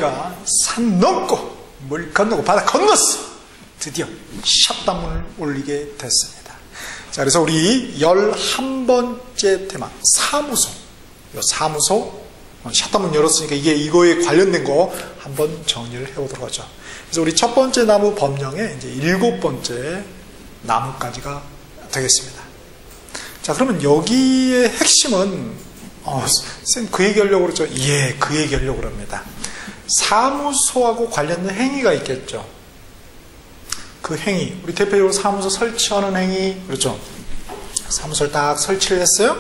우리가 산 넘고 물 건너고 바다 건넜어. 드디어 샷다문을 올리게 됐습니다. 자, 그래서 우리 11번째 테마 사무소. 이 사무소 샷다문 열었으니까 이거에 관련된 거 한번 정리를 해보도록 하죠. 그래서 우리 첫 번째 나무 법령의 이제 7번째 나무까지가 되겠습니다. 자, 그러면 여기의 핵심은 쌤 그 얘기하려고 그러죠? 예, 그 얘기하려고 그럽니다. 사무소하고 관련된 행위가 있겠죠. 그 행위, 우리 대표적으로 사무소 설치하는 행위, 그렇죠? 사무소를 딱 설치를 했어요.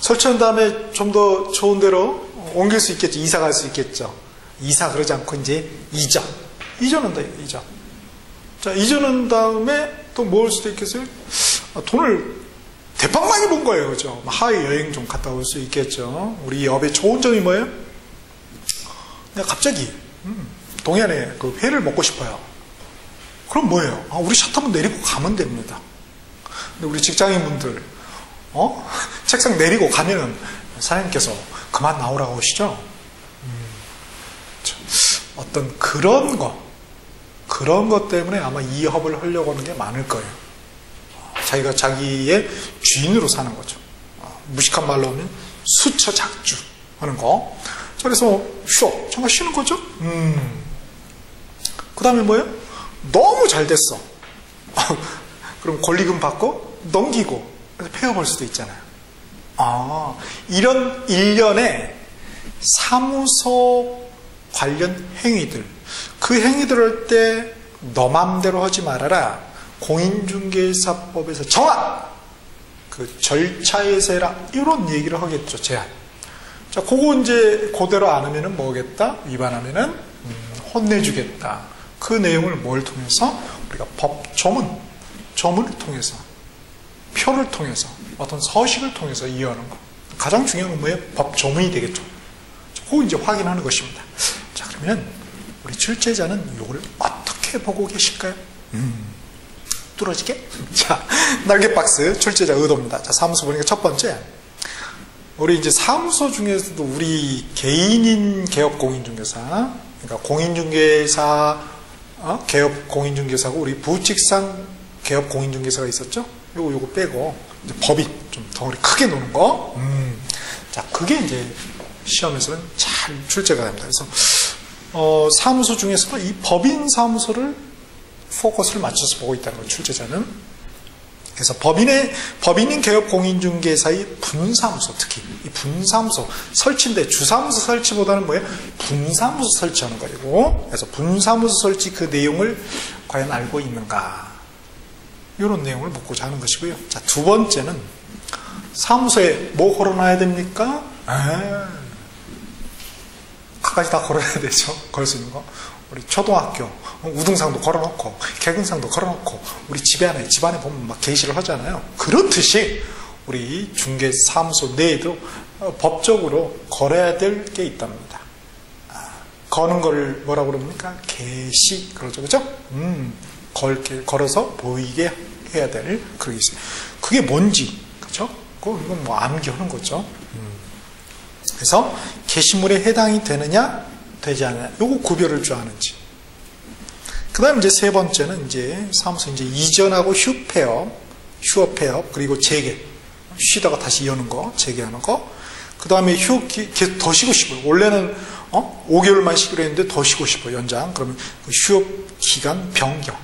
설치한 다음에 좀 더 좋은 데로 옮길 수 있겠죠. 이사 갈 수 있겠죠. 이사 그러지 않고 이제 이전한다, 이전. 자, 이전한 다음에 또 뭐 할 수도 있겠어요? 돈을 대박 많이 번 거예요, 그죠? 하와이 여행 좀 갔다 올 수 있겠죠. 우리 업의 좋은 점이 뭐예요? 내가 갑자기 동해안에 그 회를 먹고 싶어요. 그럼 뭐예요? 우리 샷 한번 내리고 가면 됩니다. 근데 우리 직장인분들 책상 내리고 가면은 사장님께서 그만 나오라고 하시죠? 어떤 그런 것 때문에 아마 이 업을 하려고 하는 게 많을 거예요. 자기가 자기의 주인으로 사는 거죠. 무식한 말로 하면 수처작주 하는 거. 그래서 잠깐 쉬는 거죠. 그 다음에 뭐예요? 너무 잘 됐어. 그럼 권리금 받고 넘기고 그래서 폐업할 수도 있잖아요. 이런 일련의 사무소 관련 행위들, 그 행위들 할 때 너 맘대로 하지 말아라. 공인중개사법에서 정한 그 절차에서 해라. 이런 얘기를 하겠죠. 제한. 자, 그거 이제 그대로 안 하면은 뭐겠다? 위반하면은 혼내주겠다. 그 내용을 뭘 통해서? 우리가 조문을 통해서, 표를 통해서, 어떤 서식을 통해서 이해하는 거. 가장 중요한 건 뭐예요? 법조문이 되겠죠. 그거 이제 확인하는 것입니다. 자, 그러면 우리 출제자는 이걸 어떻게 보고 계실까요? 뚫어지게? 자, 날개박스 출제자 의도입니다. 자, 사무소 보니까 첫 번째. 우리 이제 사무소 중에서도 우리 개인인 개업 공인중개사, 그러니까 공인중개사, 개업 공인중개사고 우리 부직상 개업 공인중개사가 있었죠? 요거 빼고, 이제 법인 좀 덩어리 크게 노는 거. 자, 그게 이제 시험에서는 잘 출제가 됩니다. 그래서, 사무소 중에서도 이 법인 사무소를 포커스를 맞춰서 보고 있다는 거예요, 출제자는. 그래서 법인인 개업 공인중개사의 분사무소, 특히 이 분사무소 설치인데 주사무소 설치보다는 뭐예요? 분사무소 설치하는 거고, 그래서 분사무소 설치 그 내용을 과연 알고 있는가, 이런 내용을 묻고자 하는 것이고요. 자, 두 번째는 사무소에 뭐 걸어놔야 됩니까? 그까지 다 걸어야 되죠. 걸 수 있는 거. 우리 초등학교 우등상도 걸어놓고 개근상도 걸어놓고 우리 집 안에 보면 막 게시를 하잖아요. 그렇듯이 우리 중개사무소 내에도 법적으로 걸어야 될 게 있답니다. 거는 걸 뭐라고 그럽니까? 게시 그러죠, 그죠? 걸어서 보이게 해야 될 그런 게 있어요. 그게 뭔지, 그죠? 이건 뭐 암기하는 거죠. 그래서 게시물에 해당이 되느냐 되지 않느냐, 요거 구별을 줄 아는지. 그 다음 이제 세 번째는 이제 사무소 이제 이전하고 휴업 폐업, 그리고 재개. 쉬다가 다시 여는 거, 재개하는 거. 그 다음에 계속 더 쉬고 싶어요. 원래는 5개월만 쉬기로 했는데 더 쉬고 싶어요, 연장. 그러면 그 휴업 기간 변경.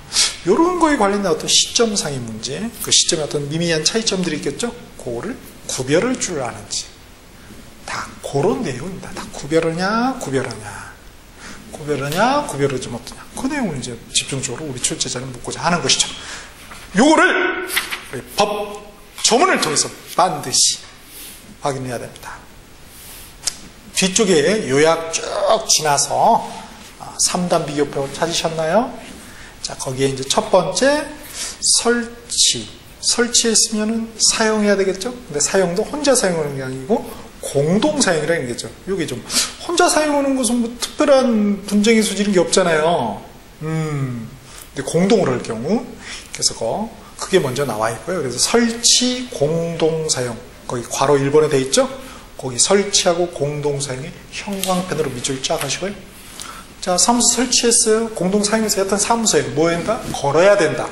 요런 거에 관련된 어떤 시점상의 문제, 그 시점에 어떤 미미한 차이점들이 있겠죠? 그거를 구별을 줄 아는지. 다 그런 내용입니다. 다 구별하냐, 구별하지 못하냐. 그 내용을 이제 집중적으로 우리 출제자는 묻고자 하는 것이죠. 요거를 법 조문을 통해서 반드시 확인해야 됩니다. 뒤쪽에 요약 쭉 지나서 3단 비교표 찾으셨나요? 자, 거기에 이제 첫 번째 설치했으면은 사용해야 되겠죠? 근데 사용도 혼자 사용하는 게 아니고 공동 사용이라는 거죠. 여기 좀 혼자 사용하는 것은 뭐 특별한 분쟁의 소지는 게 없잖아요. 근데 공동으로 할 경우, 그래서 그게 먼저 나와 있고요. 그래서 설치 공동 사용, 거기 괄호 1번에 돼 있죠? 거기 설치하고 공동사용의 형광펜으로 밑줄 쫙 하시고요. 자, 사무소 설치했어요. 공동사용에서 했던 사무소에 뭐 해야 된다? 걸어야 된다.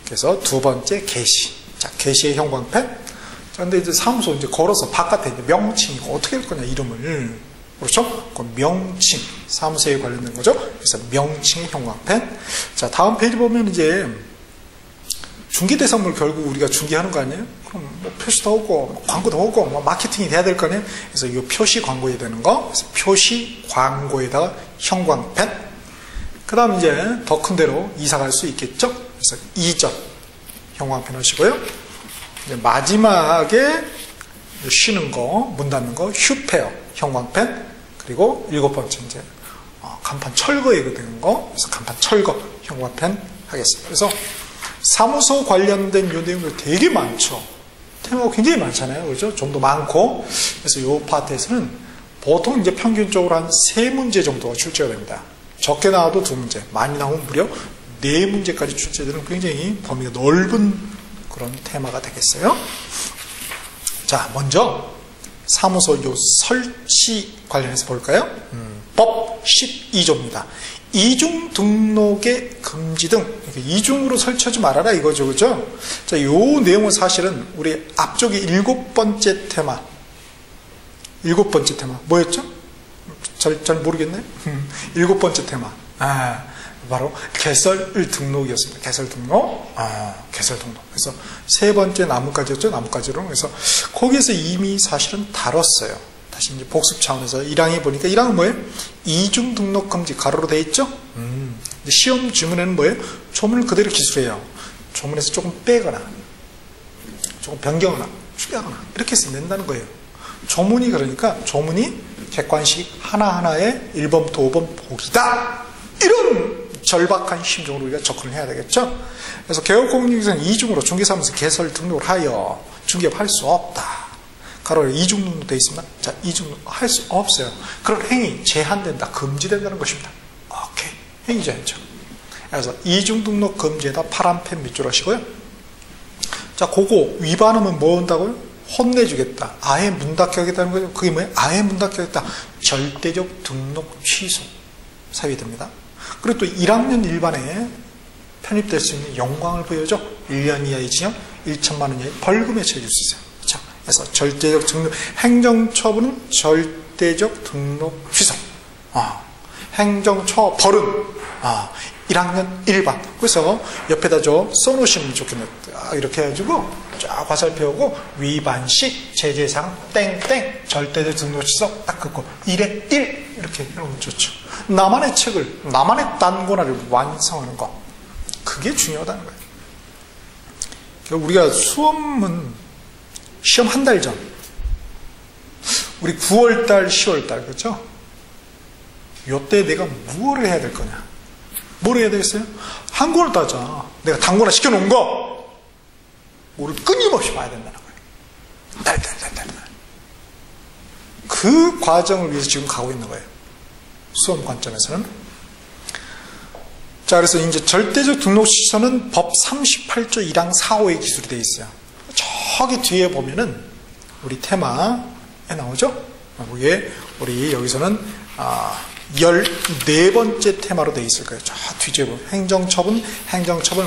그래서 두 번째 게시. 자, 게시의 형광펜. 자, 근데 이제 사무소 이제 걸어서 바깥에 이제 명칭이고 어떻게 할 거냐, 이름을. 그렇죠? 그 명칭. 사무소에 관련된 거죠. 그래서 명칭의 형광펜. 자, 다음 페이지 보면 이제 중개대상물 결국 우리가 중개하는 거 아니에요? 그럼 뭐 표시도 오고, 광고도 오고, 뭐 마케팅이 돼야 될 거 아니에요? 그래서 이 표시 광고에 되는 거. 그래서 표시 광고에다가 형광펜. 그 다음 이제 더 큰 데로 이사 갈 수 있겠죠? 그래서 이전 형광펜 하시고요. 이제 마지막에 쉬는 거, 문 닫는 거, 휴페어 형광펜. 그리고 7번째 이제 간판 철거에 되는 거. 그래서 간판 철거 형광펜 하겠습니다. 그래서 사무소 관련된 요 내용들 되게 많죠. 테마가 굉장히 많잖아요. 그죠? 좀 더 많고. 그래서 요 파트에서는 보통 이제 평균적으로 한 3문제 정도가 출제가 됩니다. 적게 나와도 2문제, 많이 나오면 무려 4문제까지 출제되는 굉장히 범위가 넓은 그런 테마가 되겠어요. 자, 먼저 사무소 요 설치 관련해서 볼까요? 법 12조입니다. 이중 등록의 금지 등 이중으로 설치하지 말아라 이거죠, 그죠? 자, 요 내용은 사실은 우리 앞쪽에 7번째 테마, 7번째 테마 뭐였죠? 잘 모르겠네. 7번째 테마, 바로 개설 등록이었습니다. 개설 등록, 개설 등록. 그래서 3번째 나뭇가지였죠, 나뭇가지로. 그래서 거기에서 이미 사실은 다뤘어요. 다시 이제 복습 차원에서 1항에 보니까 1항은 뭐예요? 이중 등록 금지 가로로 돼 있죠? 시험 지문에는 뭐예요? 조문을 그대로 기술해요. 조문에서 조금 빼거나, 조금 변경하거나, 추가하거나, 이렇게 해서 낸다는 거예요. 조문이 그러니까, 조문이 객관식 하나하나의 1번부터 5번 보기다! 이런 절박한 심정으로 우리가 접근을 해야 되겠죠? 그래서 개업공인중개사는 이중으로 중개사무소 개설 등록을 하여 중개업할 수 없다. 가로에 이중 등록되어 있으면, 자, 이중 할 수 없어요. 그런 행위 제한된다, 금지된다는 것입니다. 오케이. 행위 제한죠. 그래서 이중 등록 금지에다 파란 펜 밑줄 하시고요. 자, 그거 위반하면 뭐 한다고요? 혼내주겠다. 아예 문 닫게 하겠다는 거죠. 그게 뭐예요? 아예 문 닫게 하겠다. 절대적 등록 취소 사유가 됩니다. 그리고 또 1학년 일반에 편입될 수 있는 영광을 보여줘. 1년 이하의 징역, 1천만 원 이하의 벌금에 처해질 수 있어요. 그렇죠? 그래서 절대적 등록, 행정처분은 절대적 등록 취소. 행정처벌은 1학년 일반. 그래서 옆에다 써놓으시면 좋겠네요. 이렇게 해가지고 쫙 화살표하고 위반시 제재상 땡땡 절대적 등록 취소 딱 긋고 1에 1 이렇게 해놓으면 좋죠. 나만의 책을, 나만의 단권화를 완성하는 것, 그게 중요하다는 거예요. 우리가 수험은 시험 한 달 전, 우리 9월달, 10월달, 그렇죠? 요때 내가 무엇을 해야 될 거냐? 뭘 해야 되겠어요? 한 권을 따자. 내가 단권화 시켜놓은 거, 우리 끊임없이 봐야 된다는 거예요. 달달달달. 그 과정을 위해서 지금 가고 있는 거예요. 수험 관점에서는. 자, 그래서 이제 절대적 등록 취소는 법 38조 1항 4호의 기술이 되어 있어요. 저기 뒤에 보면은 우리 테마에 나오죠? 거기에 우리 여기서는 14번째 테마로 되어 있을 거예요. 저 뒤에 보면 행정처분,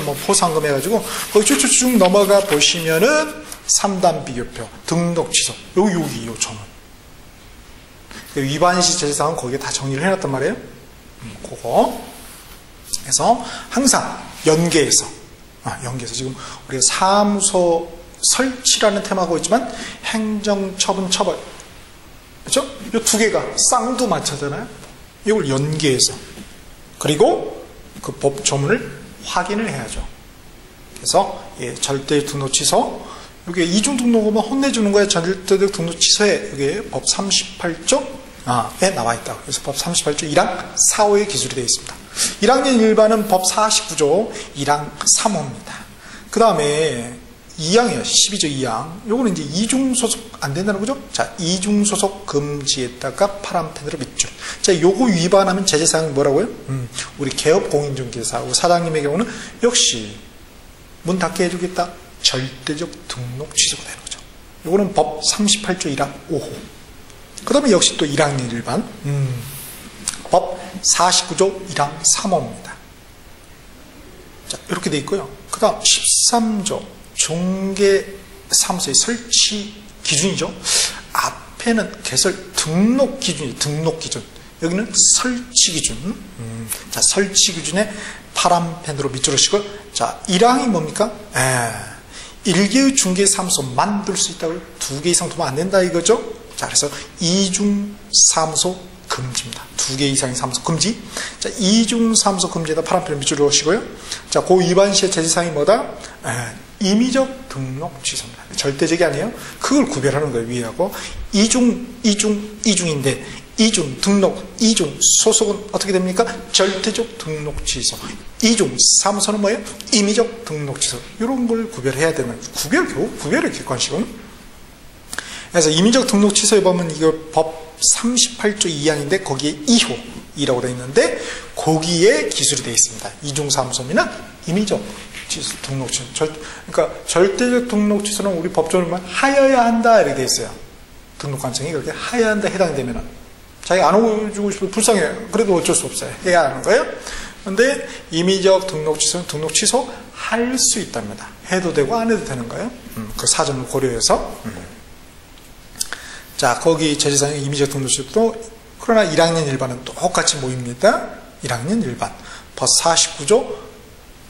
뭐 포상금 해가지고 거기 쭉쭉쭉 넘어가 보시면은 3단 비교표, 등록 취소, 여기 요 조문. 위반시 제재사항은 거기에 다 정리를 해놨단 말이에요. 그거. 그래서 항상 연계해서 지금 우리가 사무소 설치라는 테마가 있지만 행정처분 처벌, 그렇죠? 이 두 개가 쌍두마차잖아요. 이걸 연계해서, 그리고 그 법 조문을 확인을 해야죠. 그래서 절대 등록 취소, 여기 이중 등록하면 혼내주는 거예요. 절대적 등록 취소에 여기 법 38조에 나와 있다. 그래서 법 38조 1항 4호의 기술이 되어 있습니다. 1학년 일반은 법 49조 1항 3호입니다. 그 다음에 2항이에요. 12조 2항. 요거는 이제 이중소속 안 된다는 거죠? 자, 이중소속 금지에다가 파란 펜으로 밑줄. 자, 요거 위반하면 제재사항이 뭐라고요? 우리 개업 공인중개사하고 사장님의 경우는 역시 문 닫게 해주겠다. 절대적 등록 취소가 되는 거죠. 요거는 법 38조 1항 5호. 그 다음에 역시 또 1학년 일반 법 49조 1항 3호입니다. 자, 이렇게 돼 있고요. 그 다음 13조 중개사무소의 설치 기준이죠. 앞에는 개설 등록 기준이에요. 등록 기준. 여기는 설치 기준. 자, 설치 기준에 파란 펜으로 밑줄으시고, 자, 1항이 뭡니까? 1개의 중개사무소 만들 수 있다고요? 2개 이상 두면 안 된다 이거죠? 자, 그래서 이중사무소 금지입니다. 2개 이상의 사무소 금지. 자, 이중사무소 금지에다 파란 펜을 밑줄으시고요. 자, 그 위반 시의 제지사항이 뭐다? 임의적 등록 취소입니다. 절대적이 아니에요. 그걸 구별하는 거예요, 위하고. 이중인데, 이중 등록, 이중 소속은 어떻게 됩니까? 절대적 등록 취소. 이중 사무소는 뭐예요? 임의적 등록 취소. 이런 걸 구별해야 되는, 구별의 객관식은. 그래서 임의적 등록 취소에 보면 이거 법 38조 2항인데 거기에 2호이라고 되어 있는데 거기에 기술이 되어 있습니다. 이중 사무소면 임의적 취소, 등록 취소. 그러니까 절대적 등록 취소는 우리 법조는 하여야 한다 이렇게 되어 있어요. 등록 관청이 그렇게 하여야 한다 해당되면은 자기 안 오주고 싶어도 불쌍해. 그래도 어쩔 수 없어요. 해야 하는 거예요. 그런데 임의적 등록 취소는 등록 취소 할 수 있답니다. 해도 되고 안 해도 되는 거예요. 그 사정을 고려해서. 자, 거기 제지사항의 임의적 등록 취소도 그러나 1학년 일반은 똑같이 모입니다. 1학년 일반. 법 49조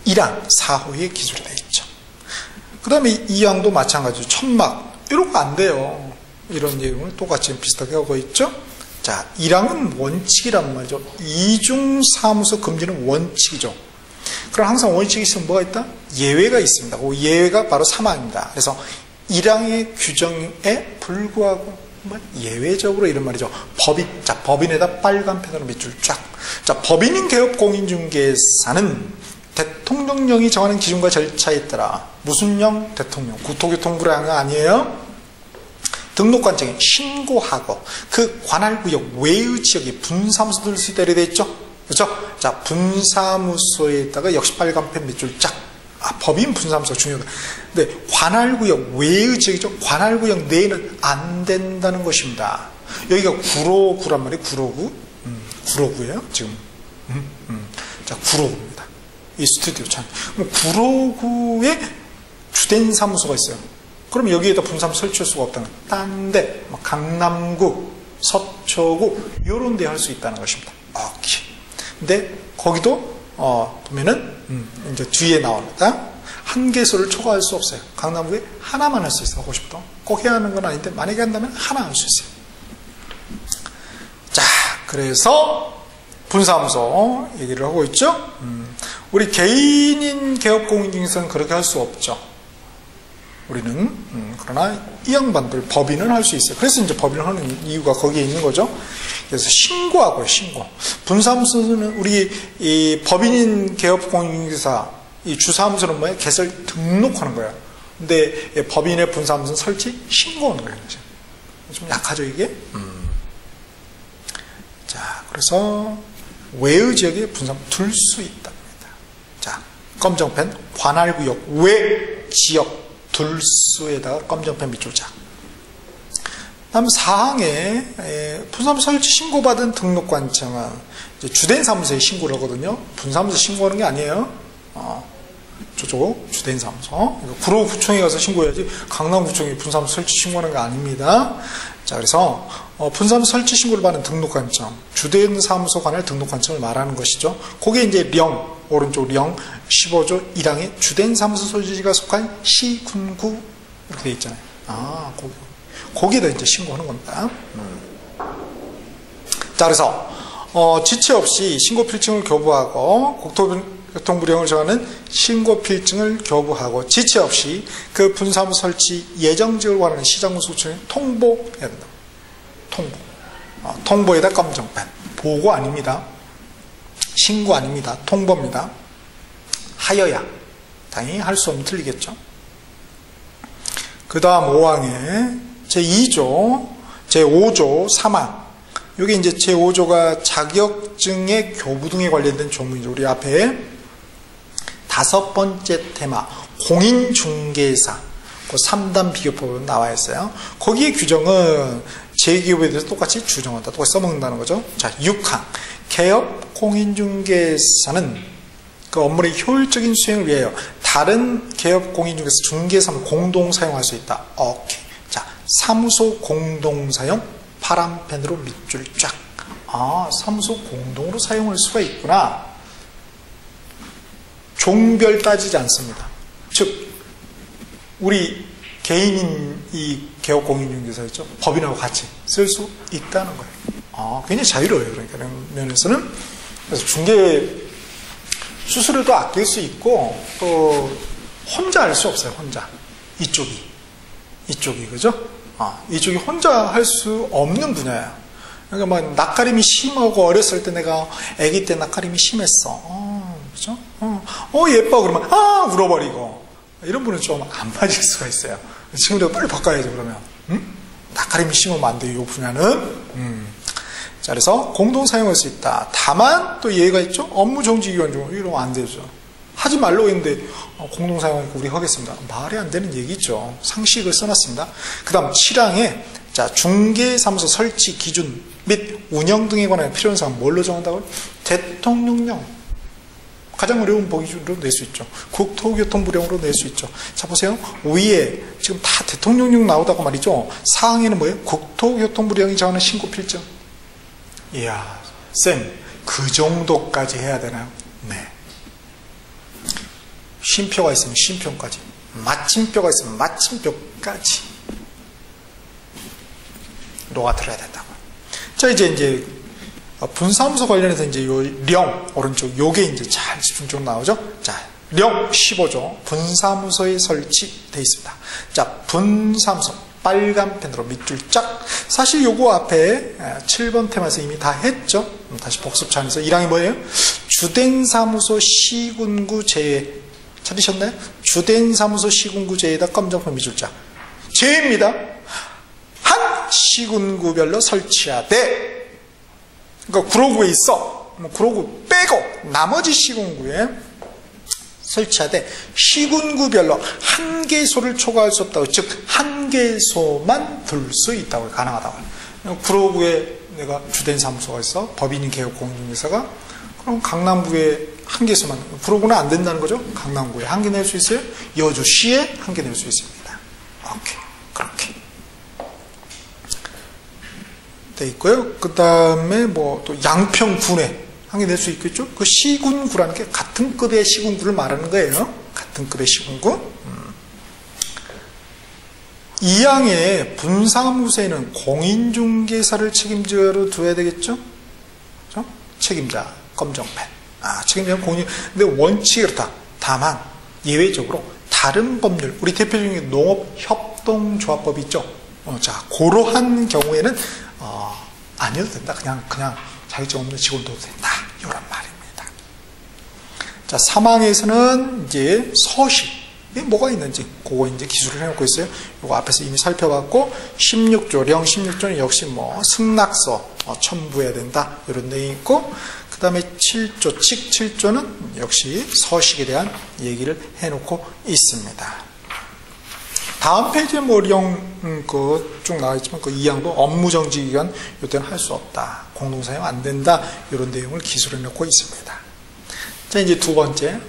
1항 4호의 기술이 되어 있죠. 그 다음에 2항도 마찬가지로 천막. 이런 거 안 돼요. 이런 내용을 똑같이 비슷하게 하고 있죠. 자, 1항은 원칙이란 말이죠. 이중사무소 금지는 원칙이죠. 그럼 항상 원칙이 있으면 뭐가 있다? 예외가 있습니다. 그 예외가 바로 3항입니다. 그래서 1항의 규정에 불구하고 예외적으로 이런 말이죠. 자, 법인에다 빨간 펜으로 밑줄 쫙. 자, 법인인 개업 공인중개사는 대통령령이 정하는 기준과 절차에 따라 무슨 령? 대통령. 국토교통부를 한 거 아니에요? 등록관청에 신고하고 그 관할구역 외의 지역에 분사무소 들 수 있다 이렇게 되어 있죠? 그렇죠? 자, 분사무소에다가 역시 빨간펜 밑줄 쫙. 법인 분사무소 중요하다. 근데 관할구역 외의 지역이죠? 관할구역 내에는 안 된다는 것입니다. 여기가 구로구란 말이에요. 구로구. 구로구예요. 지금. 자, 구로구입니다. 이 스튜디오 참. 구로구에 주된 사무소가 있어요. 그럼 여기에다 분사무소 설치할 수가 없다는 거예요. 딴 데, 강남구, 서초구, 요런 데 할 수 있다는 것입니다. 오케이. 근데, 거기도, 보면은, 이제 뒤에 나옵니다. 한 개소를 초과할 수 없어요. 강남구에 하나만 할 수 있어요. 하고 싶다. 꼭 해야 하는 건 아닌데, 만약에 한다면 하나 할 수 있어요. 자, 그래서, 분사무소 얘기를 하고 있죠. 우리 개인인 개업공인중개사는 그렇게 할 수 없죠. 우리는 그러나 이 양반들 법인은 할 수 있어요. 그래서 이제 법인을 하는 이유가 거기에 있는 거죠. 그래서 신고하고요. 신고. 분사무소는 우리 이 법인인 개업공인중개사 이 주사무소는 뭐예요? 개설 등록하는 거예요. 근데 법인의 분사무소는 설치 신고하는 거예요. 좀 약하죠 이게. 자, 그래서 외의 지역에 분사무소 둘 수 있답니다. 자, 검정펜 관할구역 외 지역 둘수에다가 검정펜 밑줄 작. 다음 4항에 분사무소 설치 신고받은 등록관청은 주된 사무소에 신고를 하거든요. 분사무소 신고하는 게 아니에요. 저쪽 주된 사무소. 구로구청에 가서 신고해야지 강남구청에 분사무소 설치 신고하는 게 아닙니다. 자, 그래서 분사무소 설치 신고를 받는 등록관청, 주된 사무소 관할 등록관청을 말하는 것이죠. 거기에 이제 령, 오른쪽 령 15조 1항에 주된 사무소 소지지가 속한 시, 군, 구 이렇게 돼 있잖아요. 거기에다 이제 신고하는 겁니다. 자, 그래서 지체 없이 신고 필증을 교부하고 국토교통부령을 정하는 신고 필증을 교부하고 지체 없이 그 분사무소 설치 예정지역을 관하는 시장군수청에 통보해야 된다. 통보에다 검정펜. 보고 아닙니다. 신고 아닙니다. 통보입니다. 하여야. 당연히 할 수 없으면 틀리겠죠. 그 다음 5항에 제2조, 제5조 3항. 여기 이제 제5조가 자격증의 교부 등에 관련된 조문이죠. 우리 앞에 5번째 테마, 공인중개사. 그 3단 비교법으로 나와 있어요. 거기에 규정은 제2기업에 대해서 똑같이 규정한다. 똑같이 써먹는다는 거죠. 자, 6항. 개업 공인중개사는 그 업무의 효율적인 수행을 위하여 다른 개업 공인중개사 중개사를 공동 사용할 수 있다. 오케이. 자, 사무소 공동 사용, 파란 펜으로 밑줄 쫙. 아, 사무소 공동으로 사용할 수가 있구나. 종별 따지지 않습니다. 즉, 우리 개인인 이 개업 공인중개사였죠. 법인하고 같이 쓸 수 있다는 거예요. 아, 굉장히 자유로워요. 그러니까 그런 면에서는. 그래서 중개 수수료도 아낄 수 있고 또 혼자 할 수 없어요. 혼자. 이쪽이 그죠? 아, 이쪽이 혼자 할 수 없는 분야예요. 그러니까 막 낯가림이 심하고 어렸을 때 내가 아기 때 낯가림이 심했어. 그죠? 예뻐 그러면 울어버리고 이런 분은 좀 안 맞을 수가 있어요. 친구들 빨리 바꿔야죠. 그러면 낯가림이 심하면 안 돼요. 이 분야는. 자, 그래서 공동 사용할 수 있다. 다만 또 예외가 있죠. 업무 정지 기간 중 이러면 안 되죠. 하지 말라고 했는데 공동 사용하니까 우리 하겠습니다. 말이 안 되는 얘기죠. 상식을 써놨습니다. 그 다음 7항에 자, 중개사무소 설치 기준 및 운영 등에 관한 필요한 사항 뭘로 정한다고요? 대통령령. 가장 어려운 보기 중으로 낼 수 있죠. 국토교통부령으로 낼 수 있죠. 자, 보세요. 위에 지금 다 대통령령 나오다가 말이죠. 사항에는 뭐예요? 국토교통부령이 정하는 신고 필정. 이야, 쌤, 그 정도까지 해야 되나요? 네. 쉼표가 있으면 쉼표까지, 마침표가 있으면 마침표까지 녹아들어야 된다고. 자, 이제 분사무소 관련해서 이제 요 령 오른쪽 요게 이제 잘 집중적으로 나오죠. 자, 령 15조 분사무소에 설치되어 있습니다. 자, 분사무소 빨간 펜으로 밑줄 짝. 사실 요거 앞에 7번 테마에서 이미 다 했죠. 다시 복습 차원에서 1항이 뭐예요? 주된 사무소 시군구 제외. 찾으셨나요? 주된 사무소 시군구 제외에다 검정펜 밑줄 짝. 제외입니다. 한 시군구별로 설치하되. 그러니까 구로구에 있어. 구로구 빼고 나머지 시군구에 설치하되 시군구별로 한 개소를 초과할 수 없다고. 즉 한 개소만 둘 수 있다고. 가능하다고. 구로구에 내가 주된 사무소가 있어. 법인인 개업 공인중개사가. 그럼 강남구에 한 개소만. 구로구는 안 된다는 거죠. 강남구에 한 개 낼 수 있어요. 여주시에 한 개 낼 수 있습니다. 오케이. 그렇게 돼 있고요. 그 다음에 뭐 또 양평군에 한 개 낼 수 있겠죠. 그 시군구라는 게 같은 급의 시군구를 말하는 거예요. 같은 급의 시군구. 2항의 분사무소에는 공인중개사를 책임자로 둬야 되겠죠. 그렇죠? 책임자 검정펜. 책임자는 공인. 근데 원칙이 그렇다. 다만 예외적으로 다른 법률, 우리 대표적인 농업협동조합법이 있죠. 자, 그러한 경우에는 아니어도 된다. 그냥 자격증 없는 직원도 된다. 이런 말입니다. 자, 3항에서는 이제 서식. 이게 뭐가 있는지, 그거 이제 기술을 해놓고 있어요. 이거 앞에서 이미 살펴봤고, 16조, 령 16조는 역시 뭐, 승낙서, 첨부해야 된다. 이런 내용이 있고, 그 다음에 7조, 칙 7조는 역시 서식에 대한 얘기를 해놓고 있습니다. 다음 페이지에 뭐, 쭉 나와있지만, 그 2항도 업무정지 기간, 이때는 할 수 없다. 공동사용 안 된다. 이런 내용을 기술해 놓고 있습니다. 자, 이제 두 번째,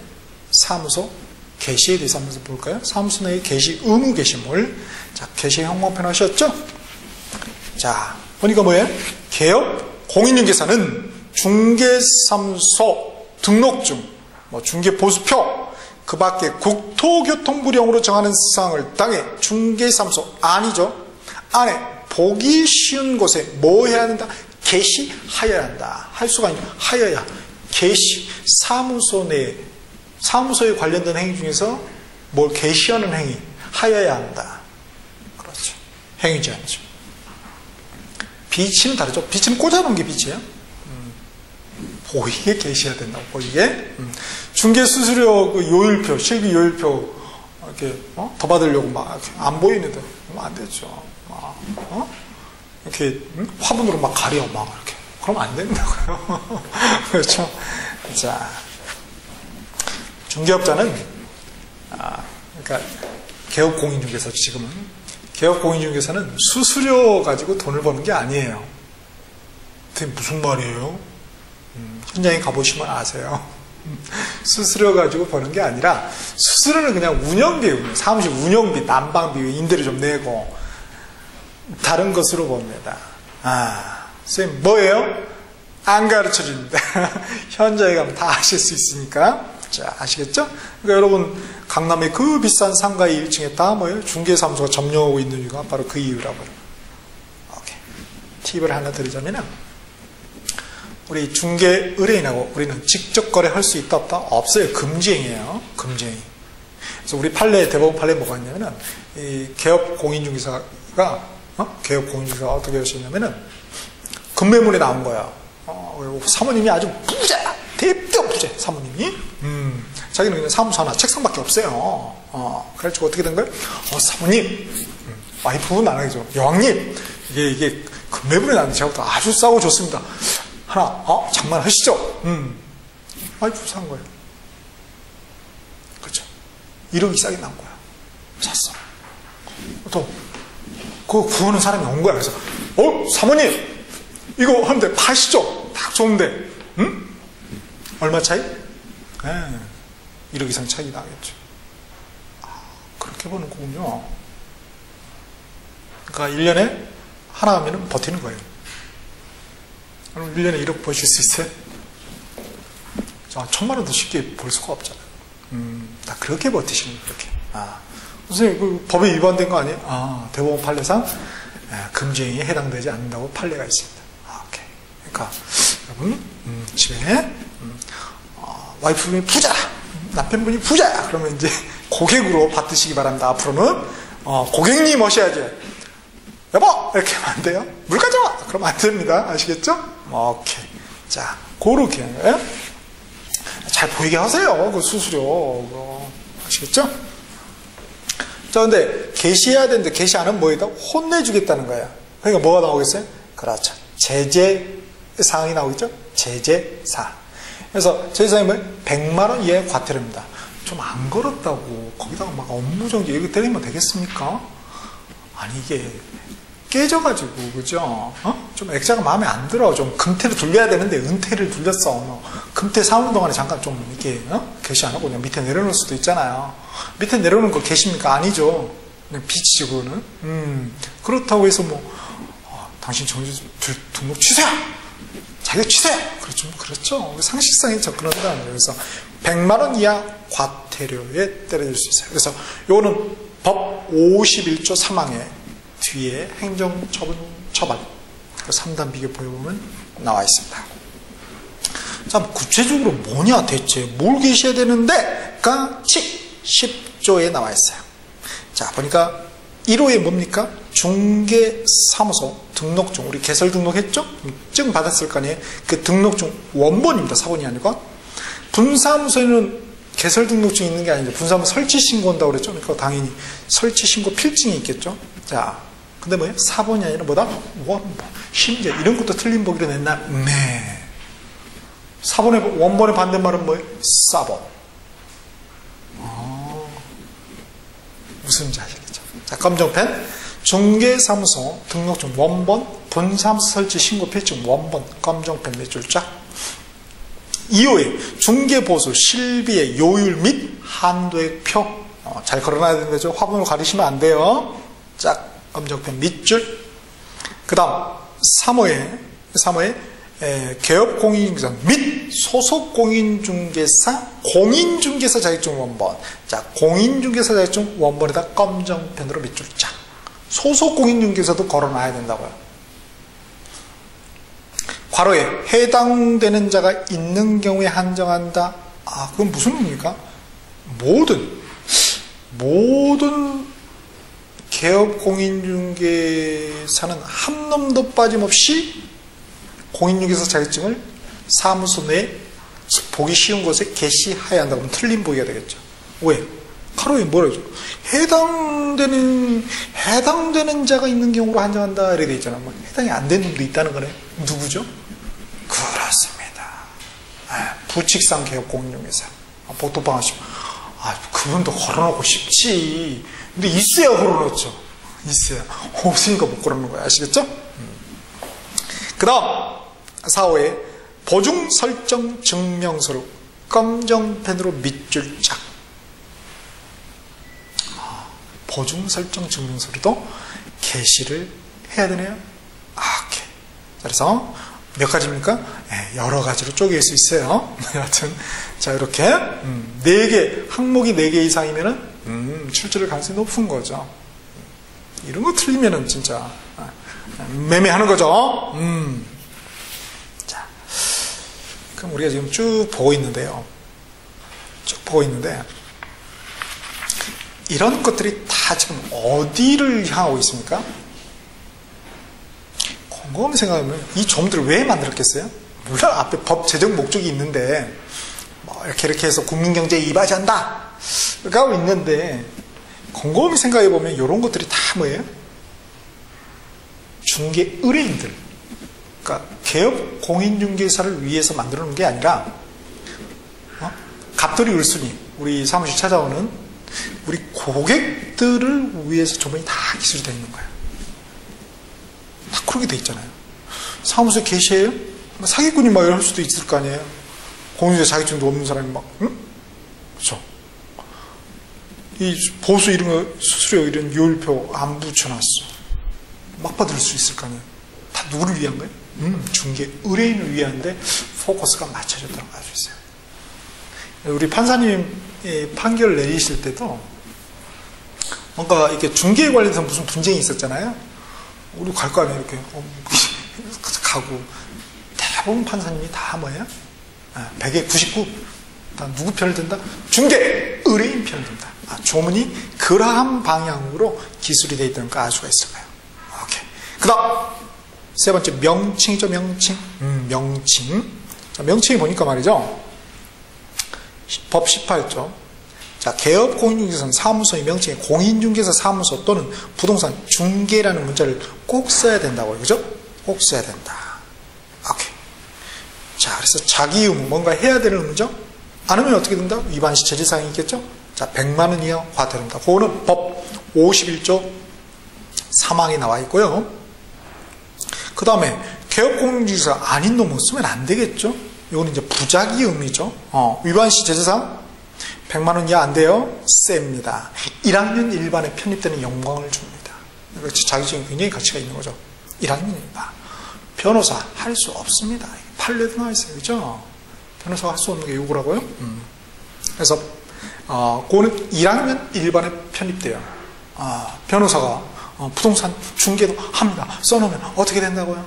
사무소 개시에 대해서 한번 볼까요? 사무소 내의 개시, 의무 개시물. 자, 개시 형광펜 하셨죠? 자, 보니까 뭐예요? 개업 공인중개사는 중개사무소 등록증, 뭐 중개보수표, 그 밖에 국토교통부령으로 정하는 사항을 당해 중개사무소 아니죠? 안에 보기 쉬운 곳에 뭐 해야 한다? 개시하여야 한다. 할 수가 있냐? 하여야. 개시, 사무소 내 사무소에 관련된 행위 중에서 뭘 개시하는 행위, 하여야 한다. 그렇죠. 행위 제한이죠. 비치는 다르죠. 비치는 꽂아놓은 게 비치예요. 보이게 개시해야 된다고, 보이게. 중개수수료 그 요율표, 실비 요율표, 이렇게, 더 받으려고 막, 안 보이는데, 그러면 안 되죠. 이렇게, 화분으로 막 가려, 막, 이렇게. 그럼 안 된다고요. 그렇죠. 자. 중개업자는 그러니까 개업 공인중개사 지금은 개업공인중개사는 수수료 가지고 돈을 버는 게 아니에요. 그게 무슨 말이에요? 현장에 가보시면 아세요. 수수료 가지고 버는 게 아니라 수수료는 그냥 운영비, 사무실 운영비, 난방비, 임대료 좀 내고 다른 것으로 봅니다. 선생님 뭐예요? 안 가르쳐 줍니다. 현장에 가면 다 아실 수 있으니까. 자, 아시겠죠? 그러니까 여러분 강남의 그 비싼 상가의 1층에 다 뭐예요? 중개사무소가 점령하고 있는 이유가 바로 그 이유라고요. 오케이. 팁을 하나 드리자면은 우리 중개 의뢰인하고 우리는 직접 거래할 수 있다 없다? 없어요. 금지행위예요. 금지행위. 그래서 우리 판례, 대법원 판례 뭐가 있냐면은 이 개업공인중개사가 개업공인중개사가 어떻게 할 수 있냐면은 금매물에 나온 거야. 사모님이 아주 부자, 대표 부자 사모님이. 자기는 그냥 사무소 하나 책상밖에 없어요. 그래가지고 어떻게 된 거예요? 사모님, 와이프분 안 하겠죠. 여왕님, 이게 금매물에 나온 제가부터 아주 싸고 좋습니다. 하나, 장만하시죠? 와이프 산 거예요. 그렇죠? 1억이 싸게 나온 거야. 샀어. 또, 그거 구하는 사람이 온 거야. 그래서, 사모님, 이거 하는데 파시죠? 딱 좋은데, 얼마 차이? 1억 이상 차이 나겠죠. 그렇게 보는 거군요. 그러니까 1년에 하나 하면 버티는 거예요. 그럼 1년에 1억 버실 수 있어요? 1,000만 원도 쉽게 벌 수가 없잖아요. 다 그렇게 버티시는 거예요. 그렇게. 선생님, 그 법에 위반된 거 아니에요? 대법원 판례상 금지행위에 해당되지 않는다고 판례가 있습니다. 오케이. 그러니까 여러분 집에 와이프분이 부자, 남편분이 부자야. 그러면 이제 고객으로 받으시기 바랍니다. 앞으로는 고객님 오셔야지. 여보! 이렇게 하면 안 돼요. 물 가져와! 그러면 안 됩니다. 아시겠죠? 오케이. 자, 그렇게. 잘 보이게 하세요. 그 수수료. 아시겠죠? 자, 근데 게시해야 되는데 게시 안 하면 뭐이다? 혼내주겠다는 거예요. 그러니까 뭐가 나오겠어요? 그렇죠. 제재 사항이 나오겠죠? 제재 사항. 그래서 제재사항이 뭐예요? 100만 원 이하의 과태료입니다. 좀 안 걸었다고 거기다가 막 업무정지 이렇게 때리면 되겠습니까? 아니 이게 깨져가지고 그죠? 좀 액자가 마음에 안 들어. 좀 금태를 돌려야 되는데 은태를 돌렸어. 금태 사오는 동안에 잠깐 좀 이렇게 게시 안 하고 그냥 밑에 내려놓을 수도 있잖아요. 밑에 내려놓는 거 게시입니까? 아니죠. 그냥 빛이죠 그거는. 그렇다고 해서 당신 정지 등록 취소야. 자기가 취소야. 그렇죠. 상식상에 접근한다는 거예요. 그래서 100만 원 이하 과태료에 때려줄 수 있어요. 그래서 요거는 법 51조 3항에 뒤에 행정처분 처벌 3단 비교표에 보면 나와 있습니다. 자, 구체적으로 뭐냐 대체 뭘 계셔야 되는데?가 10조에 나와 있어요. 자, 보니까 1호에 뭡니까? 중개사무소 등록증, 우리 개설 등록했죠? 증 받았을 거 아니에요? 그 등록증 원본입니다. 사본이 아니고. 분사무소에는 개설 등록증이 있는 게 아니죠. 분사무소 설치 신고한다고 그랬죠? 그러니까 당연히 설치 신고 필증이 있겠죠? 자, 근데 뭐예요? 사본이 아니라 뭐다? 원본. 심지어 이런 것도 틀린 보기로 냈나? 네. 사본의, 원본의 반대말은 뭐예요? 사본. 무슨지 아시겠죠? 자, 검정펜. 중개사무소 등록증 원본, 분사무소 설치 신고 필증 원본, 검정펜 몇 줄짝. 2호에 중개보수 실비의 요율 및 한도의 표. 잘 걸어놔야 되는 거죠. 화분을 가리시면 안 돼요. 짝, 검정펜 밑줄. 그 다음 3호에 개업공인중개사 및 소속공인중개사 공인중개사 자격증 원본. 자, 공인중개사 자격증 원본에다 검정펜으로 밑줄 짝. 소속공인중개사도 걸어놔야 된다고요. 괄호에 해당되는 자가 있는 경우에 한정한다. 그건 무슨 의미입니까? 모든 개업공인중개사는 한 놈도 빠짐없이 공인중개사 자격증을 사무소 내에 보기 쉬운 곳에 게시해야 한다고 하면 틀린 보기가 되겠죠. 왜? 괄호에 뭐라죠? 해당되는 자가 있는 경우로 한정한다 이렇게 돼 있잖아. 해당이 안 되는 놈도 있다는 거네. 누구죠? 그렇습니다. 부칙상 개업공인중개사. 보통방 하시면 그분도 걸어놓고 싶지. 근데 있어야 걸어놓죠. 있어요. 없으니까 못 고르는 거야. 아시겠죠? 그 다음 4호에 보증 설정 증명서로 검정펜으로 밑줄 짝. 보증 설정 증명서로도 게시를 해야 되네요. 오케이. 그래서 몇 가지입니까? 네, 여러 가지로 쪼갤 수 있어요. 여하튼 자 이렇게 4개 항목이 4개 이상이면은 출제될 가능성이 높은 거죠. 이런 거 틀리면은 진짜 매매하는 거죠. 자, 그럼 우리가 지금 쭉 보고 있는데요. 쭉 보고 있는데 이런 것들이 다 지금 어디를 향하고 있습니까? 곰곰이 생각하면 이 점들을 왜 만들었겠어요? 물론 앞에 법 제정 목적이 있는데 뭐 이렇게 해서 국민경제에 이바지한다 하고 있는데 곰곰이 생각해 보면 이런 것들이 다 뭐예요? 중개 의뢰인들, 그러니까 개업 공인중개사를 위해서 만들어 놓은 게 아니라 갑돌이 을순이 우리 사무실 찾아오는 우리 고객들을 위해서 조문이 다 기술이 되어 있는 거예요. 다 그렇게 돼 있잖아요. 사무소에 계시해요? 사기꾼이 막 이럴 수도 있을 거 아니에요. 공인중개사 자격증도 없는 사람이 막, 응? 그렇죠. 이 보수 이런 거 수수료 이런 요율표 안 붙여놨어. 막 받을 수 있을 거 아니에요. 다 누구를 위한 거예요? 중개 의뢰인을 위한데 포커스가 맞춰졌다고 알 수 있어요. 우리 판사님 판결 내리실 때도 뭔가 이렇게 중개에 관련해서 무슨 분쟁이 있었잖아요. 우리 갈 거 아니에요. 이렇게 가고 대부분 판사님이 다 뭐예요? 100에 99 다 누구 편을 든다? 중개 의뢰인 편을 든다. 조문이 그러한 방향으로 기술이 되어 있다는 걸 알 수가 있을 거예요. 오케이. 그 다음 세 번째 명칭이죠. 명칭. 명칭. 자, 명칭이 보니까 말이죠. 법 18조. 자, 개업 공인중개사는 사무소의 명칭에 공인중개사 사무소 또는 부동산 중개라는 문자를 꼭 써야 된다고요. 그죠? 꼭 써야 된다. 오케이. 자, 그래서 자기 의무, 뭔가 해야 되는 의무죠? 안 하면 어떻게 된다? 위반시 제재사항이 있겠죠? 자, 100만 원 이하 과태료입니다. 그거는 법 51조 3항에 나와 있고요. 그 다음에 개업 공인중개사 아닌 놈은 쓰면 안 되겠죠? 이거는 이제 부작위 의무죠. 위반시 제재사항 100만 원 이하 안 돼요? 셉니다. 1학년 일반에 편입되는 영광을 줍니다. 자격증이 굉장히 가치가 있는 거죠. 1학년 일반. 변호사 할 수 없습니다. 판례도 나와 있어요. 그죠? 변호사가 할 수 없는 게 요구라고요? 그래서 그거는 1학년 일반에 편입돼요. 변호사가 부동산 중개도 합니다. 써놓으면 어떻게 된다고요?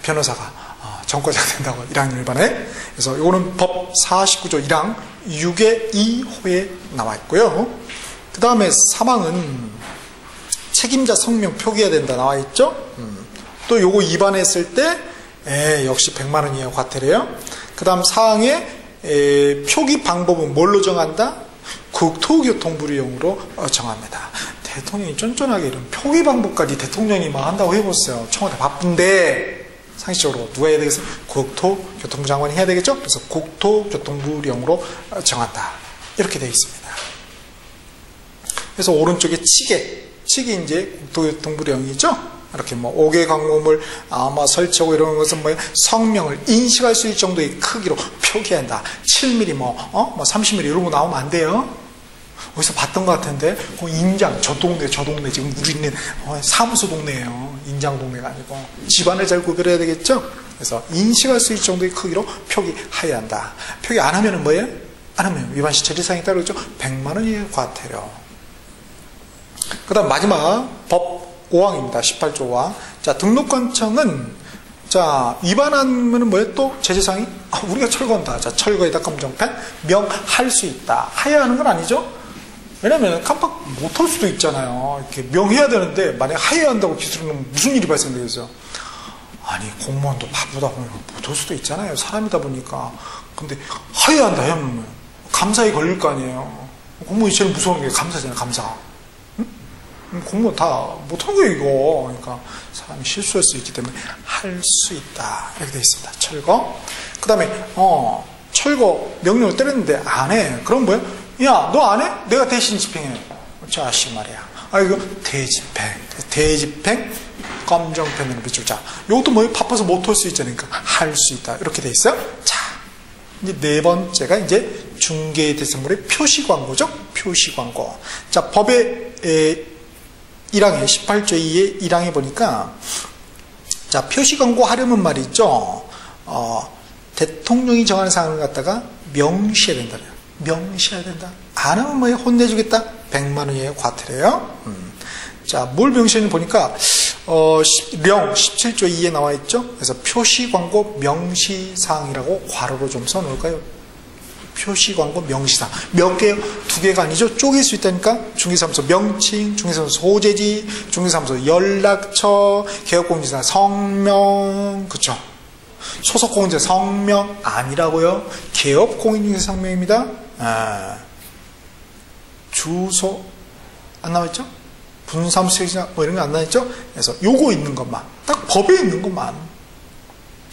변호사가 전과자가 된다고 1학년 일반에. 그래서 이거는 법 49조 1항 6의 2호에 나와 있고요. 그 다음에 3항은 책임자 성명 표기해야 된다 나와 있죠. 또 요거 위반했을 때 역시 100만 원 이하 과태료예요. 그 다음 4항의 표기 방법은 뭘로 정한다? 국토교통부령으로 정합니다. 대통령이 쫀쫀하게 이런 표기 방법까지 대통령이 막 한다고 해보세요. 청와대 바쁜데 상식적으로 누가 해야 되겠어요? 국토교통부 장관이 해야 되겠죠? 그래서 국토교통부령으로 정한다. 이렇게 되어 있습니다. 그래서 오른쪽에 칙이 이제 국토교통부령이죠? 이렇게 뭐 5개 광범을 설치하고 이런 것은 뭐 성명을 인식할 수 있을 정도의 크기로 표기한다. 7mm 30mm 이런 거 나오면 안 돼요. 어디서 봤던 것 같은데 그 인장 저 동네 지금 우리 있는 사무소 동네예요. 인장 동네가 아니고 집안을 잘 구별해야 되겠죠. 그래서 인식할 수 있을 정도의 크기로 표기해야 한다. 표기 안 하면은 뭐예요? 안 하면 위반시 제재사항이 따르겠죠. 100만 원의 과태료. 그 다음 마지막 법 5항입니다. 18조 5항. 자, 등록관청은 자, 위반하면은 뭐예요? 또 제재사항이 우리가 철거한다. 자, 철거에다 검정펜 명할 수 있다. 해야 하는 건 아니죠? 왜냐면 깜빡 못할 수도 있잖아요. 이렇게 명해야 되는데 만약 하해야 한다고 기술은 무슨 일이 발생되겠어요? 아니 공무원도 바쁘다 보면 못할 수도 있잖아요. 사람이다 보니까. 근데 하해야 한다 하면 감사에 걸릴 거 아니에요. 공무원이 제일 무서운 게 감사잖아요. 감사. 응? 공무원 다 못한 거예요 이거. 그러니까 사람이 실수할 수 있기 때문에 할 수 있다. 이렇게 되어 있습니다. 철거. 그 다음에 철거 명령을 때렸는데 안 해. 그럼 뭐예요? 야, 너 안 해? 내가 대신 집행해. 저 아저씨 말이야. 이거 대집행, 검정펜으로 밑줄. 자, 요것도 뭐 바빠서 못 할 수 있잖아요. 그러니까 할 수 있다. 이렇게 돼 있어요. 자, 이제 네 번째가 이제 중개 대상물의 표시 광고죠. 표시 광고. 자, 법의 1항에 18조 2의 1항에 보니까 자, 표시 광고 하려면 말이죠. 대통령이 정하는 사항을 갖다가 명시해야 된다. 명시해야 된다. 안 하면 뭐 혼내주겠다. 100만 원 이하의 과태료예요. 자, 뭘 명시하는지 보니까 명 17조 2에 나와 있죠. 그래서 표시 광고 명시사항이라고 괄호로 좀 써놓을까요? 표시 광고 명시사항. 몇 개요? 2개가 아니죠. 쪼갤 수 있다니까. 중개사무소 명칭, 중개사무소 소재지, 중개사무소 연락처, 개업공인중개사 성명, 그쵸? 소속공인중개사 성명 아니라고요. 개업공인중개사 성명입니다. 주소 안 나와있죠? 분사무소나 뭐 이런 거 안 나와있죠? 그래서 요거 있는 것만, 딱 법에 있는 것만.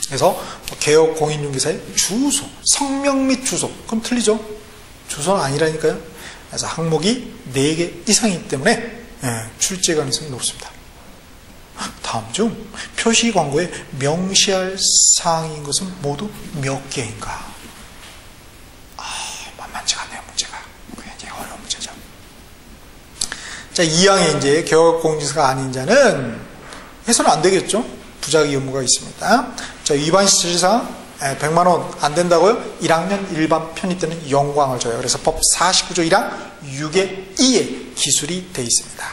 그래서 개업공인중개사의 주소, 성명 및 주소. 그럼 틀리죠? 주소는 아니라니까요. 그래서 항목이 4개 이상이기 때문에 출제 가능성이 높습니다. 다음 중 표시 광고에 명시할 사항인 것은 모두 몇 개인가? 만만치가 않네요, 문제가. 굉장히 어려운 문제죠. 자, 2항에 이제 개업공인중개사가 아닌 자는 해서는 안 되겠죠? 부작위 의무가 있습니다. 자, 위반 실질상 100만 원 안 된다고요? 1학년 일반 편입 때는 영광을 줘요. 그래서 법 49조 1항 6의 2에 기술이 되어 있습니다.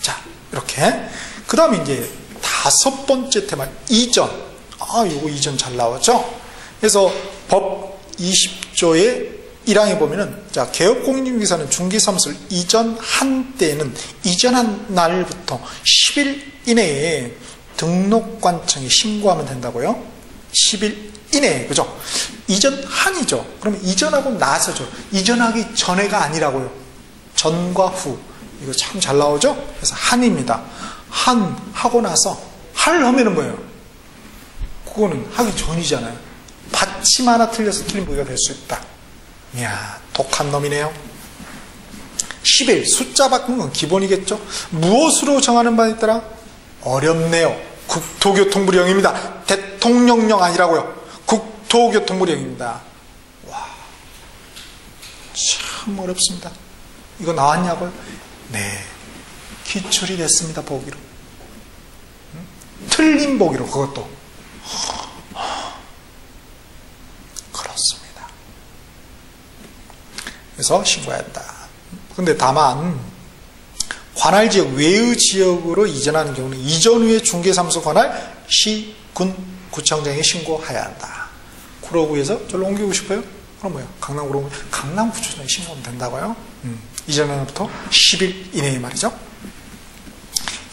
자, 이렇게. 그 다음에 이제 5번째 테마, 이전. 요거 이전 잘 나왔죠? 그래서 법 20조의 1항에 보면은, 자, 개업공인중개사는 중개사무소를 이전한 때에는 이전한 날부터 10일 이내에 등록관청에 신고하면 된다고요? 10일 이내에, 그죠? 이전한이죠. 그러면 이전하고 나서죠. 이전하기 전에가 아니라고요. 전과 후. 이거 참 잘 나오죠? 그래서 한입니다. 한, 하고 나서, 할 하면은 뭐예요? 그거는 하기 전이잖아요. 받침 하나 틀려서 틀린 부위가 될 수 있다. 이야, 독한 놈이네요. 10일, 숫자 바꾸는 건 기본이겠죠? 무엇으로 정하는 바에 따라? 어렵네요. 국토교통부령입니다. 대통령령 아니라고요. 국토교통부령입니다. 와, 참 어렵습니다. 이거 나왔냐고요? 네, 기출이 됐습니다. 보기로. 틀린 보기로, 그것도. 그렇습니다. 그래서 신고해야 한다. 근데 다만 관할지역 외의 지역으로 이전하는 경우는 이전 후에 중개사무소 관할 시, 군, 구청장에 신고해야 한다. 구로구에서 저로 옮기고 싶어요? 그럼 뭐요? 강남구로, 강남구청장에 신고하면 된다고요? 이전 후부터 10일 이내에 말이죠.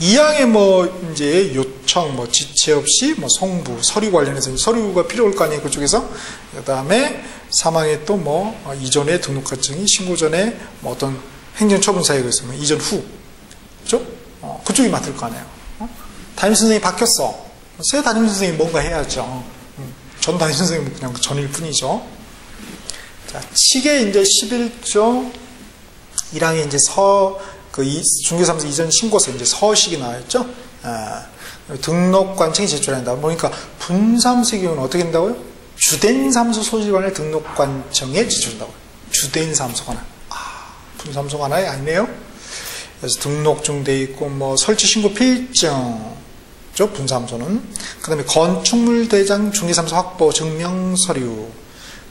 2항에 뭐 이제 요청, 뭐 지체 없이 뭐 송부, 서류 관련해서 서류가 필요할 거 아니에요, 그쪽에서. 그 다음에 3항에 또 뭐 이전에 등록관청이 신고 전에 뭐 어떤 행정처분 사유가 있으면 이전 후, 그죠? 그쪽이 맡을 거 아니에요. 담임선생님이 바뀌었어. 새 담임선생님이 뭔가 해야죠. 전 담임선생님은 그냥 전일 뿐이죠. 자, 치계 이제 11조 1항에 이제 중개사무소 이전 신고서 이제 서식이 나와있죠. 등록관청이 제출한다. 그러니까 분사무소의 경우는 어떻게 된다고요? 주된 사무소 소집관을 등록관청에 제출한다고요. 주된 사무소 관할. 분사무소 관할이 아니네요. 그래서 등록증 돼 있고 뭐 설치 신고 필증. 분사무소는. 그 다음에 건축물 대장 중개사무소 확보 증명 서류.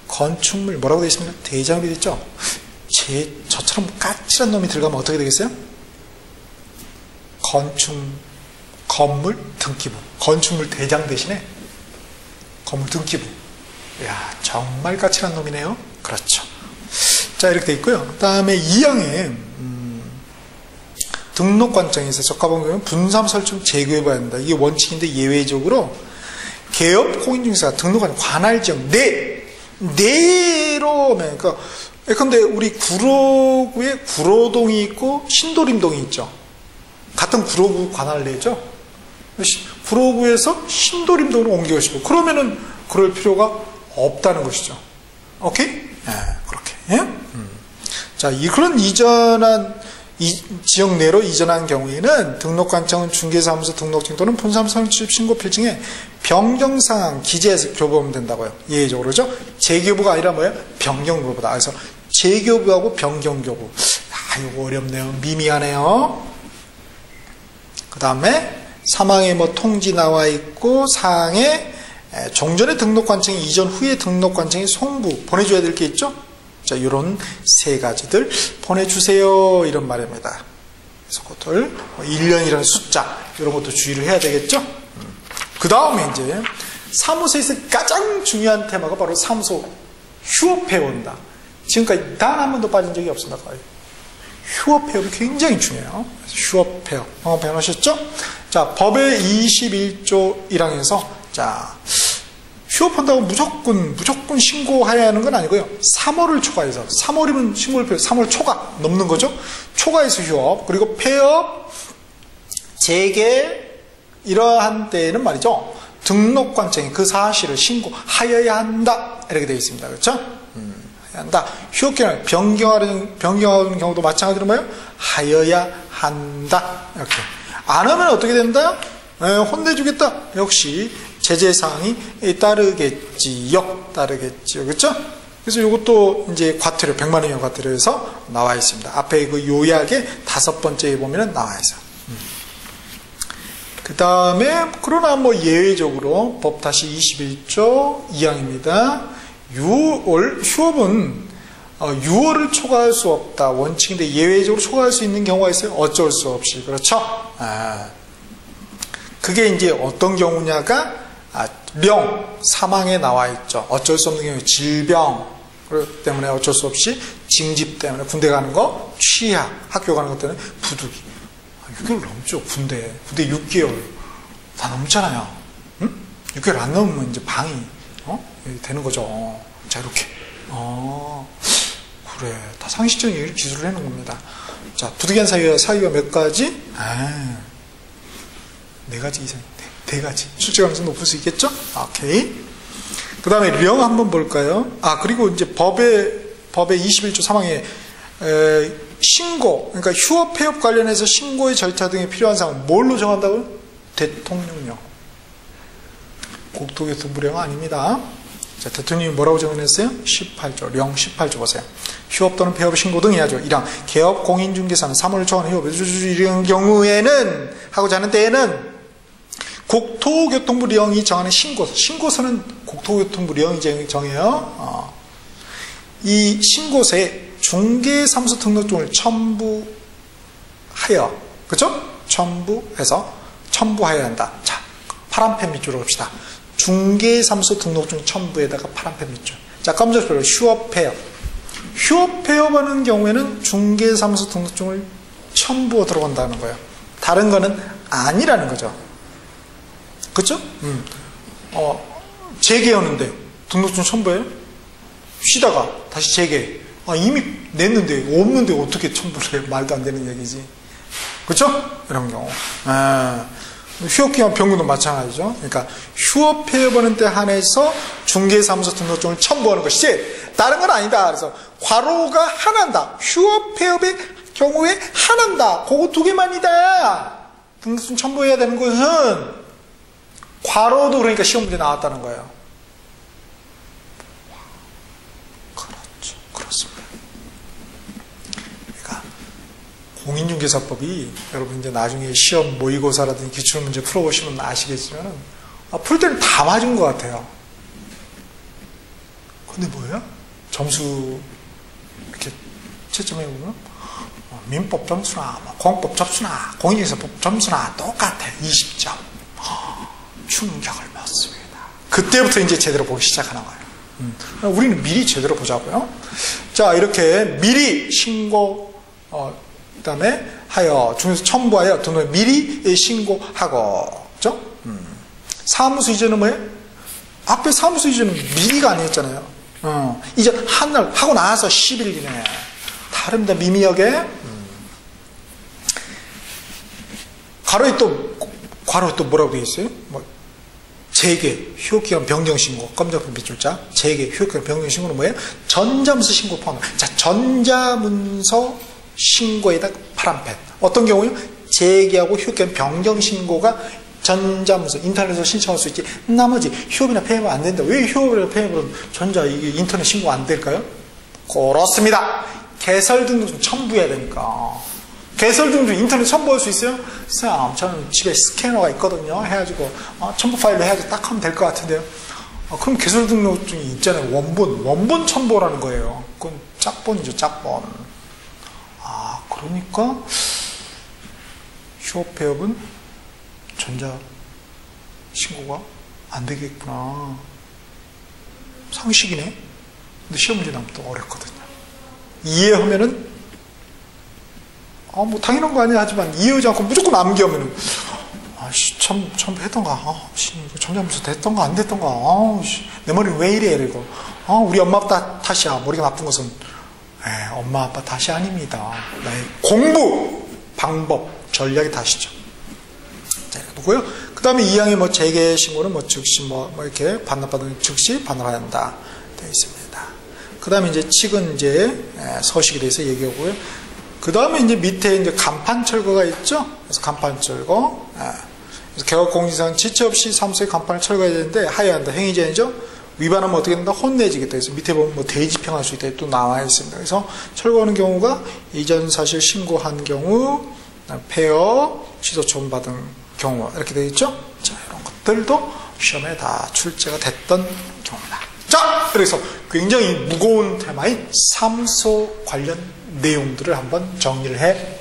건축물 뭐라고 되어 있습니까? 대장으로 되어 있죠. 저처럼 까칠한 놈이 들어가면 어떻게 되겠어요? 건물 등기부. 건축물 대장 대신에 건물 등기부. 이야, 정말 까칠한 놈이네요. 그렇죠. 자, 이렇게 되어 있고요. 그 다음에 2항에 등록관청에서 적합한 분사무 설정 제거해봐야 한다. 이게 원칙인데 예외적으로 개업 공인중개사가 등록한 관할지역 내로, 그러니까 근데 우리 구로구에 구로동이 있고 신도림동이 있죠. 같은 구로구 관할 내죠. 구로구에서 신도림동으로 옮기고 싶고 그러면은 그럴 필요가 없다는 것이죠. 오케이? 네, 그렇게. 예? 자, 그런 이전 지역 내로 이전한 경우에는 등록관청은 중개사무소 등록증 또는 본사무소 출입 신고 필증에 변경사항 기재해서 교부하면 된다고요. 예외적으로죠. 재교부가 아니라 뭐예요? 변경교부다. 그래서 재교부하고 변경교부. 이거 어렵네요. 미미하네요. 그 다음에 사망의 뭐 통지 나와 있고 사항에 종전의 등록관청이 이전 후에 등록관청이 송부 보내줘야 될 게 있죠. 자, 이런 세 가지들 보내주세요. 이런 말입니다. 그래서 그것들 1년이라는 숫자 이런 것도 주의를 해야 되겠죠. 그 다음에 이제 사무소에서 가장 중요한 테마가 바로 사무소 휴업 회원이다. 지금까지 단 한 번도 빠진 적이 없습니다. 휴업 회업이 굉장히 중요해요. 휴업 회업 배워하셨죠? 자, 법의 21조 1항에서 자, 휴업한다고 무조건 신고해야 하는 건 아니고요. 3월을 초과해서 3월이면 신고를 3월 초과 넘는 거죠. 초과해서 휴업 그리고 폐업 재개 이러한 때에는 말이죠. 등록관청에 그 사실을 신고하여야 한다 이렇게 되어 있습니다. 그렇죠? 한다. 휴업기간을 변경하는 경우도 마찬가지로 뭐예요? 하여야 한다. 이렇게. 안 하면 어떻게 된다? 혼내주겠다. 역시 제재사항이 따르겠지요. 그렇죠? 그래서 이것도 이제 과태료, 100만 원형 과태료에서 나와 있습니다. 앞에 그 요약의 5번째에 보면은 나와 있어요. 그 다음에, 그러나 뭐 예외적으로 법 다시 21조 2항입니다. 6월, 휴업은 6월을 초과할 수 없다. 원칙인데 예외적으로 초과할 수 있는 경우가 있어요. 어쩔 수 없이. 그렇죠? 그게 이제 어떤 경우냐가 령, 사망에 나와 있죠. 어쩔 수 없는 경우 질병 때문에 어쩔 수 없이 징집 때문에 군대 가는 거, 취약, 학교 가는 것 때문에 부득이. 6개월 넘죠. 군대 6개월 다 넘잖아요. 응? 6개월 안 넘으면 이제 방이 되는 거죠. 자, 이렇게. 그래. 다 상식적인 얘기를 기술을 해놓은 겁니다. 자, 부득이한 사유가 몇 가지? 4가지 이상. 4가지. 실제가능성 높을 수 있겠죠? 오케이. 그 다음에 령 한번 볼까요? 그리고 이제 법의 21조 3항에 신고, 그러니까 휴업, 폐업 관련해서 신고의 절차 등에 필요한 사항은 뭘로 정한다고요? 대통령령. 국토교통부령 아닙니다. 자, 대통령이 뭐라고 정해냈어요? 18조, 령 18조 보세요. 휴업 또는 폐업 신고 등 해야죠. 1항, 개업 공인중개사는 3월을 초과하는 휴업, 이런 경우에는, 하고자 하는 때에는 국토교통부령이 정하는 신고서는 국토교통부령이 정해요. 이 신고서에 중개사무소 등록증을 첨부하여, 그죠? 첨부하여야 한다. 자, 파란펜 밑줄로 갑시다. 중개사무소 등록증 첨부에다가 파란펜 밑줄. 자, 검정색으로 휴업 폐업. 휴업 폐업하는 경우에는 중개사무소 등록증을 첨부가 들어간다는 거예요. 다른 거는 아니라는 거죠. 그렇죠? 재개하는데 등록증 첨부해요? 쉬다가 다시 재개. 이미 냈는데 없는데 어떻게 첨부를 해요? 말도 안 되는 얘기지. 그렇죠? 이런 경우. 휴업기간 변경도 마찬가지죠. 그러니까 휴업 폐업하는 때 한해서 중개사무소 등록증을 첨부하는 것이지 다른 건 아니다. 그래서 괄호가 하나다. 휴업 폐업의 경우에 하나다. 그거 2개만이다. 등록증 첨부해야 되는 것은 괄호도 그러니까 시험 문제 나왔다는 거예요. 그렇죠. 그렇습니다. 그러니까 공인중개사법이 여러분 이제 나중에 시험 모의고사라든지 기출문제 풀어보시면 아시겠지만 풀 때는 다 맞은 것 같아요. 근데 뭐예요? 점수 이렇게 채점해 보면 민법 점수나 공법 점수나 공인중개사법 점수나 똑같아. 20점. 충격을 먹습니다. 그때부터 이제 제대로 보기 시작하는 거예요. 우리는 미리 제대로 보자고요. 자, 이렇게 미리 신고, 그 다음에 하여, 중에서 첨부하여 등록 미리 신고하고, 그죠? 사무소 이전은 뭐예요? 앞에 사무소 이전은 미리가 아니었잖아요. 이전 한 날 하고 나서 10일 이내. 다릅니다. 미미하게. 괄호에 또 뭐라고 되어 있어요? 재개, 휴업기간 변경신고, 검정펜 밑줄자, 재개, 휴업기간 변경신고는 뭐예요? 전자문서 신고 포함. 자, 전자문서 신고에다 파란펜. 어떤 경우요? 재계하고 휴업계는 변경 신고가 전자문서, 인터넷에서 신청할 수 있지. 나머지 휴업이나 폐업은 안 된다. 왜 휴업이나 폐업은 전자 이게 인터넷 신고 안 될까요? 그렇습니다. 개설 등록증 첨부해야 되니까. 개설 등록증 인터넷 첨부할 수 있어요? 쌤, 저는 집에 스캐너가 있거든요. 해가지고 첨부 파일로 해가지고 딱 하면 될 것 같은데요. 그럼 개설 등록증이 있잖아요. 원본 첨부라는 거예요. 그건 짝본이죠, 짝본. 그러니까 휴업 폐업은 전자 신고가 안 되겠구나. 상식이네. 근데 시험 문제 나오면 또 어렵거든요. 이해하면은 뭐 당연한 거 아니야 하지만 이해하지 않고 무조건 암기하면은 첨부 했던가? 전자문서 됐던가 안 됐던가? 내 머리는 왜 이래? 이러고 우리 엄마 아빠 탓이야. 머리가 나쁜 것은 엄마 아빠 탓이 아닙니다. 나의 공부 방법 전략의 탓이죠. 자, 이렇게 보고요. 그 다음에 2항의 뭐 재개 신고는 뭐 즉시 뭐 이렇게 반납받은 즉시 반납해야 한다 되어 있습니다. 그 다음에 이제 측은 이제 서식에 대해서 얘기하고요. 그 다음에 이제 밑에 이제 간판 철거가 있죠. 그래서 간판 철거. 그래서 개업공지상 지체 없이 사무소에 간판을 철거해야 되는데 하여야 한다. 행위제한이죠. 위반하면 어떻게 된다? 혼내지겠다. 그래서 밑에 보면 뭐 대지평할 수 있다. 또 나와 있습니다. 그래서 철거하는 경우가 이전 사실 신고한 경우, 폐업, 취소 처분 받은 경우 이렇게 되어 있죠. 자, 이런 것들도 시험에 다 출제가 됐던 경우다. 자, 그래서 굉장히 무거운 테마인 사무소 관련 내용들을 한번 정리를 해